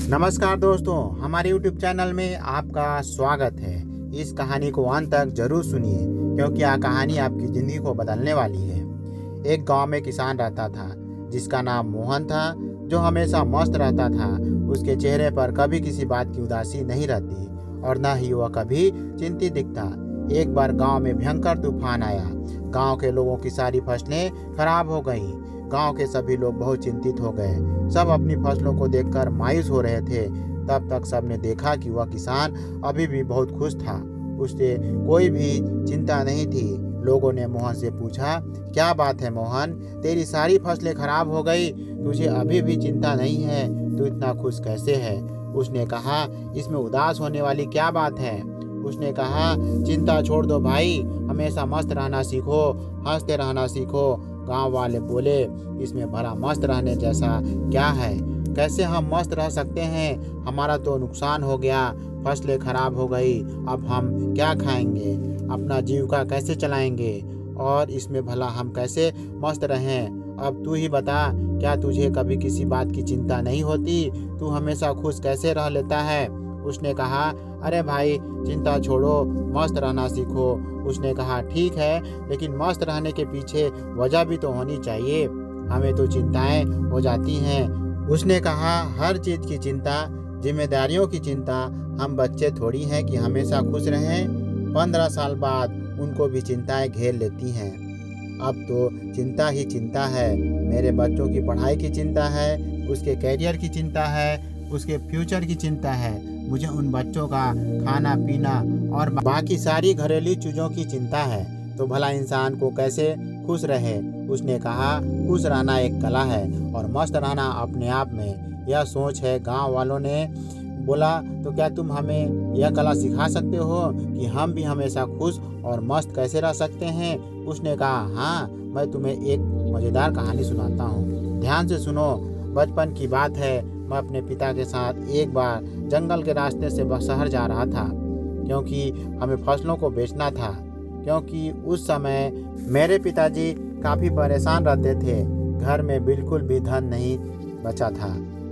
नमस्कार दोस्तों, हमारे YouTube चैनल में आपका स्वागत है। इस कहानी को अंत तक जरूर सुनिए क्योंकि यह कहानी आपकी ज़िंदगी को बदलने वाली है। एक गांव में किसान रहता था जिसका नाम मोहन था, जो हमेशा मस्त रहता था। उसके चेहरे पर कभी किसी बात की उदासी नहीं रहती और न ही वह कभी चिंतित दिखता। एक बार गांव में भयंकर तूफान आया। गांव के लोगों की सारी फसलें खराब हो गईं। गांव के सभी लोग बहुत चिंतित हो गए। सब अपनी फसलों को देखकर मायूस हो रहे थे। तब तक सबने देखा कि वह किसान अभी भी बहुत खुश था। उसे कोई भी चिंता नहीं थी। लोगों ने मोहन से पूछा, क्या बात है मोहन, तेरी सारी फसलें खराब हो गई, तुझे अभी भी चिंता नहीं है, तू इतना खुश कैसे है? उसने कहा, इसमें उदास होने वाली क्या बात है? उसने कहा, चिंता छोड़ दो भाई, हमेशा मस्त रहना सीखो, हंसते रहना सीखो। गांव वाले बोले, इसमें भला मस्त रहने जैसा क्या है? कैसे हम मस्त रह सकते हैं? हमारा तो नुकसान हो गया, फसलें खराब हो गई, अब हम क्या खाएंगे? अपना जीविका कैसे चलाएंगे? और इसमें भला हम कैसे मस्त रहें? अब तू ही बता, क्या तुझे कभी किसी बात की चिंता नहीं होती? तू हमेशा खुश कैसे रह लेता है? उसने कहा, अरे भाई, चिंता छोड़ो, मस्त रहना सीखो। उसने कहा, ठीक है, लेकिन मस्त रहने के पीछे वजह भी तो होनी चाहिए। हमें तो चिंताएं हो जाती हैं। उसने कहा, हर चीज़ की चिंता, जिम्मेदारियों की चिंता, हम बच्चे थोड़ी हैं कि हमेशा खुश रहें। 15 साल बाद उनको भी चिंताएं घेर लेती हैं। अब तो चिंता ही चिंता है। मेरे बच्चों की पढ़ाई की चिंता है, उसके कैरियर की चिंता है, उसके फ्यूचर की चिंता है। मुझे उन बच्चों का खाना पीना और बाकी सारी घरेलू चीज़ों की चिंता है। तो भला इंसान को कैसे खुश रहे? उसने कहा, खुश रहना एक कला है और मस्त रहना अपने आप में यह सोच है। गांव वालों ने बोला, तो क्या तुम हमें यह कला सिखा सकते हो कि हम भी हमेशा खुश और मस्त कैसे रह सकते हैं? उसने कहा, हाँ, मैं तुम्हें एक मज़ेदार कहानी सुनाता हूँ, ध्यान से सुनो। बचपन की बात है, मैं अपने पिता के साथ एक बार जंगल के रास्ते से शहर जा रहा था क्योंकि हमें फसलों को बेचना था। क्योंकि उस समय मेरे पिताजी काफ़ी परेशान रहते थे। घर में बिल्कुल भी धन नहीं बचा था।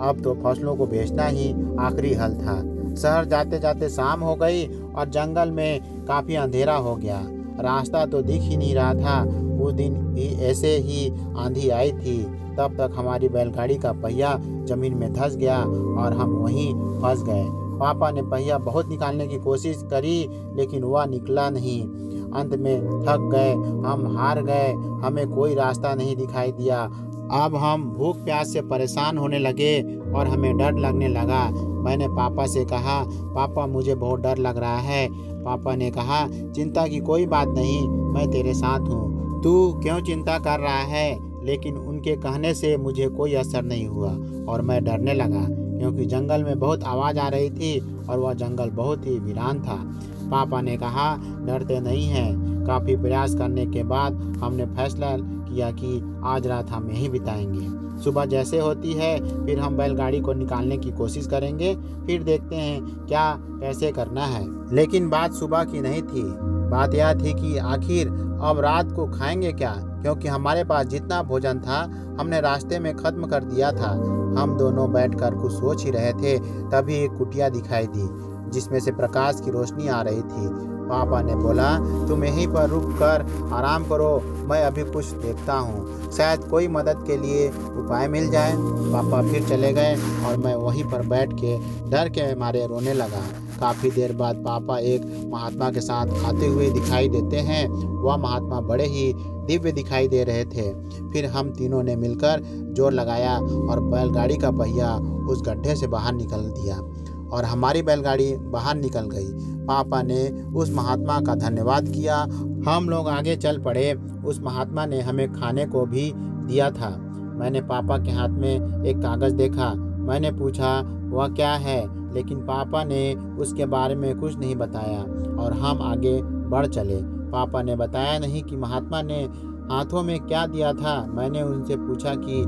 अब तो फसलों को बेचना ही आखिरी हल था। शहर जाते जाते शाम हो गई और जंगल में काफ़ी अंधेरा हो गया। रास्ता तो दिख ही नहीं रहा था। उस दिन भी ऐसे ही आंधी आई थी। तब तक हमारी बैलगाड़ी का पहिया जमीन में धंस गया और हम वहीं फंस गए। पापा ने पहिया बहुत निकालने की कोशिश करी, लेकिन वह निकला नहीं। अंत में थक गए, हम हार गए, हमें कोई रास्ता नहीं दिखाई दिया। अब हम भूख प्यास से परेशान होने लगे और हमें डर लगने लगा। मैंने पापा से कहा, पापा मुझे बहुत डर लग रहा है। पापा ने कहा, चिंता की कोई बात नहीं, मैं तेरे साथ हूँ, तू क्यों चिंता कर रहा है? लेकिन उनके कहने से मुझे कोई असर नहीं हुआ और मैं डरने लगा क्योंकि जंगल में बहुत आवाज़ आ रही थी और वह जंगल बहुत ही वीरान था। पापा ने कहा, डरते नहीं हैं। काफ़ी प्रयास करने के बाद हमने फैसला किया कि आज रात हम यहीं बिताएंगे। सुबह जैसे होती है फिर हम बैलगाड़ी को निकालने की कोशिश करेंगे, फिर देखते हैं क्या कैसे करना है। लेकिन बात सुबह की नहीं थी। बात यह थी कि आखिर अब रात को खाएंगे क्या, क्योंकि हमारे पास जितना भोजन था हमने रास्ते में ख़त्म कर दिया था। हम दोनों बैठकर कुछ सोच ही रहे थे, तभी एक कुटिया दिखाई दी जिसमें से प्रकाश की रोशनी आ रही थी। पापा ने बोला, तुम यहीं पर रुक कर आराम करो, मैं अभी कुछ देखता हूँ, शायद कोई मदद के लिए उपाय मिल जाए। पापा फिर चले गए और मैं वहीं पर बैठ के डर के मारे रोने लगा। काफ़ी देर बाद पापा एक महात्मा के साथ आते हुए दिखाई देते हैं। वह महात्मा बड़े ही दिव्य दिखाई दे रहे थे। फिर हम तीनों ने मिलकर जोर लगाया और बैलगाड़ी का पहिया उस गड्ढे से बाहर निकल दिया और हमारी बैलगाड़ी बाहर निकल गई। पापा ने उस महात्मा का धन्यवाद किया। हम लोग आगे चल पड़े। उस महात्मा ने हमें खाने को भी दिया था। मैंने पापा के हाथ में एक कागज़ देखा। मैंने पूछा, वह क्या है? लेकिन पापा ने उसके बारे में कुछ नहीं बताया और हम आगे बढ़ चले। पापा ने बताया नहीं कि महात्मा ने हाथों में क्या दिया था। मैंने उनसे पूछा कि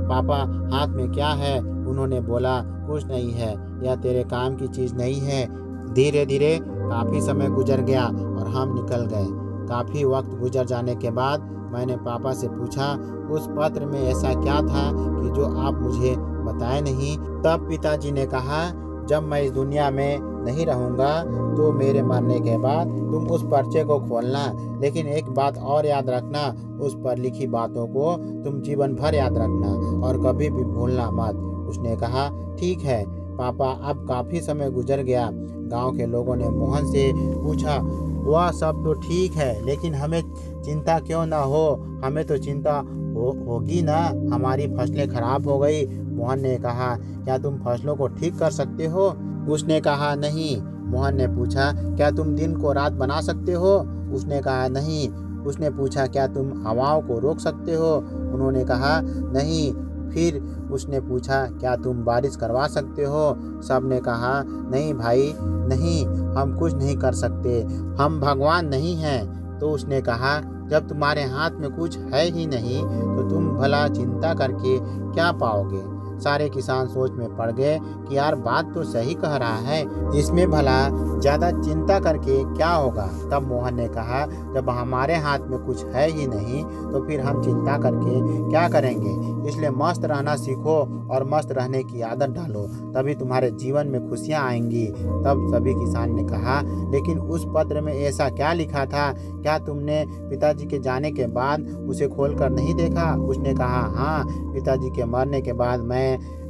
पापा, हाथ में क्या है? उन्होंने बोला, कुछ नहीं है, यह तेरे काम की चीज़ नहीं है। धीरे धीरे काफ़ी समय गुजर गया और हम निकल गए। काफ़ी वक्त गुजर जाने के बाद मैंने पापा से पूछा, उस पत्र में ऐसा क्या था कि जो आप मुझे बताए नहीं। तब पिताजी ने कहा, जब मैं इस दुनिया में नहीं रहूँगा तो मेरे मरने के बाद तुम उस पर्चे को खोलना, लेकिन एक बात और याद रखना, उस पर लिखी बातों को तुम जीवन भर याद रखना और कभी भी भूलना मत। उसने कहा, ठीक है पापा। अब काफ़ी समय गुजर गया। गांव के लोगों ने मोहन से पूछा, वह सब तो ठीक है, लेकिन हमें चिंता क्यों ना हो? हमें तो चिंता होगी ना, हमारी फसलें खराब हो गई। मोहन ने कहा, क्या तुम फसलों को ठीक कर सकते हो? उसने कहा, नहीं। मोहन ने पूछा, क्या तुम दिन को रात बना सकते हो? उसने कहा, नहीं। उसने पूछा, क्या तुम हवाओं को रोक सकते हो? उन्होंने कहा, नहीं। फिर उसने पूछा, क्या तुम बारिश करवा सकते हो? सब ने कहा, नहीं भाई नहीं, हम कुछ नहीं कर सकते, हम भगवान नहीं हैं। तो उसने कहा, जब तुम्हारे हाथ में कुछ है ही नहीं तो तुम भला चिंता करके क्या पाओगे? सारे किसान सोच में पड़ गए कि यार बात तो सही कह रहा है, इसमें भला ज़्यादा चिंता करके क्या होगा। तब मोहन ने कहा, जब हमारे हाथ में कुछ है ही नहीं तो फिर हम चिंता करके क्या करेंगे? इसलिए मस्त रहना सीखो और मस्त रहने की आदत डालो, तभी तुम्हारे जीवन में खुशियाँ आएंगी। तब सभी किसान ने कहा, लेकिन उस पत्र में ऐसा क्या लिखा था? क्या तुमने पिताजी के जाने के बाद उसे खोलकर नहीं देखा? उसने कहा, हाँ, पिताजी के मरने के बाद मैं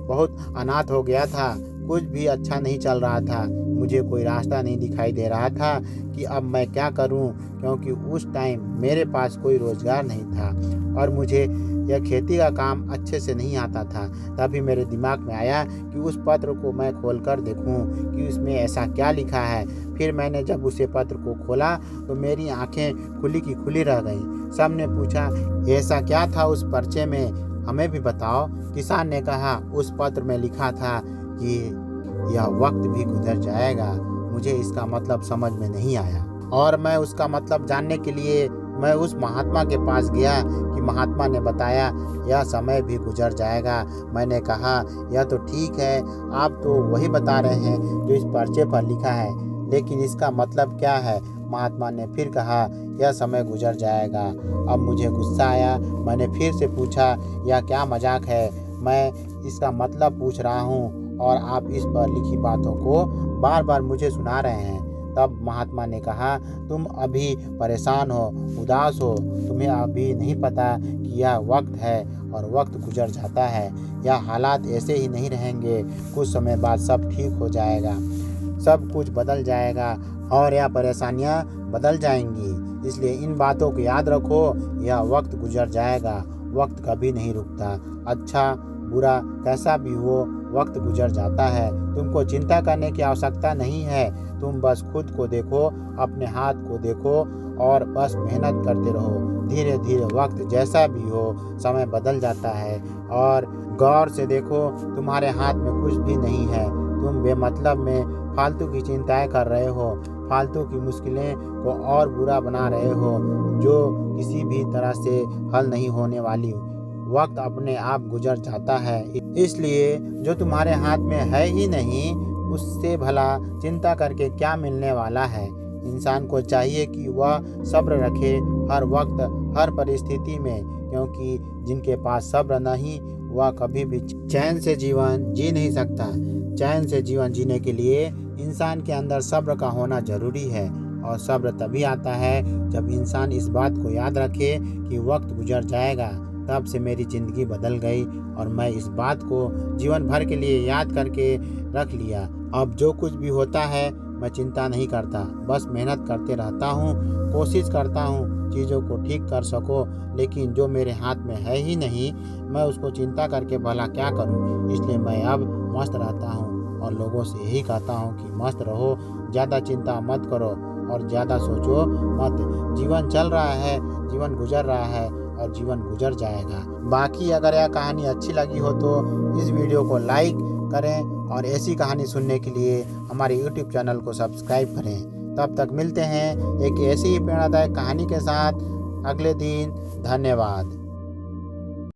बहुत अनाथ हो गया था, कुछ भी अच्छा नहीं चल रहा था, मुझे कोई रास्ता नहीं दिखाई दे रहा था कि अब मैं क्या करूं, क्योंकि उस टाइम मेरे पास कोई रोज़गार नहीं था और मुझे यह खेती का काम अच्छे से नहीं आता था। तभी मेरे दिमाग में आया कि उस पत्र को मैं खोलकर देखूं कि उसमें ऐसा क्या लिखा है। फिर मैंने जब उसे पत्र को खोला तो मेरी आंखें खुली की खुली रह गईं। सब ने पूछा, ऐसा क्या था उस पर्चे में, हमें भी बताओ। किसान ने कहा, उस पत्र में लिखा था कि यह वक्त भी गुजर जाएगा। मुझे इसका मतलब समझ में नहीं आया और मैं उसका मतलब जानने के लिए मैं उस महात्मा के पास गया कि महात्मा ने बताया यह समय भी गुजर जाएगा। मैंने कहा, यह तो ठीक है, आप तो वही बता रहे हैं जो इस पर्चे पर लिखा है, लेकिन इसका मतलब क्या है? महात्मा ने फिर कहा, यह समय गुजर जाएगा। अब मुझे गुस्सा आया। मैंने फिर से पूछा, यह क्या मजाक है? मैं इसका मतलब पूछ रहा हूँ और आप इस पर लिखी बातों को बार बार मुझे सुना रहे हैं। तब महात्मा ने कहा, तुम अभी परेशान हो, उदास हो, तुम्हें अभी नहीं पता कि यह वक्त है और वक्त गुजर जाता है। यह हालात ऐसे ही नहीं रहेंगे, कुछ समय बाद सब ठीक हो जाएगा, सब कुछ बदल जाएगा और यह परेशानियां बदल जाएंगी। इसलिए इन बातों को याद रखो, यह वक्त गुजर जाएगा, वक्त कभी नहीं रुकता। अच्छा बुरा कैसा भी हो, वक्त गुजर जाता है। तुमको चिंता करने की आवश्यकता नहीं है, तुम बस खुद को देखो, अपने हाथ को देखो और बस मेहनत करते रहो। धीरे धीरे वक्त जैसा भी हो, समय बदल जाता है। और गौर से देखो, तुम्हारे हाथ में कुछ भी नहीं है, तुम बेमतलब में फालतू की चिंताएं कर रहे हो, फालतू की मुश्किलें को और बुरा बना रहे हो, जो किसी भी तरह से हल नहीं होने वाली। वक्त अपने आप गुजर जाता है, इसलिए जो तुम्हारे हाथ में है ही नहीं उससे भला चिंता करके क्या मिलने वाला है। इंसान को चाहिए कि वह सब्र रखे हर वक्त, हर परिस्थिति में, क्योंकि जिनके पास सब्र नहीं वह कभी भी चैन से जीवन जी नहीं सकता। चैन से जीवन जीने के लिए इंसान के अंदर सब्र का होना जरूरी है और सब्र तभी आता है जब इंसान इस बात को याद रखे कि वक्त गुजर जाएगा। तब से मेरी ज़िंदगी बदल गई और मैं इस बात को जीवन भर के लिए याद करके रख लिया। अब जो कुछ भी होता है मैं चिंता नहीं करता, बस मेहनत करते रहता हूँ, कोशिश करता हूँ चीज़ों को ठीक कर सको, लेकिन जो मेरे हाथ में है ही नहीं मैं उसको चिंता करके भला क्या करूँ। इसलिए मैं अब मस्त रहता हूँ और लोगों से यही कहता हूँ कि मस्त रहो, ज़्यादा चिंता मत करो और ज़्यादा सोचो मत। जीवन चल रहा है, जीवन गुजर रहा है और जीवन गुजर जाएगा। बाकी अगर यह कहानी अच्छी लगी हो तो इस वीडियो को लाइक करें और ऐसी कहानी सुनने के लिए हमारे YouTube चैनल को सब्सक्राइब करें। तब तक मिलते हैं एक ऐसी ही प्रेरणादायक कहानी के साथ अगले दिन। धन्यवाद।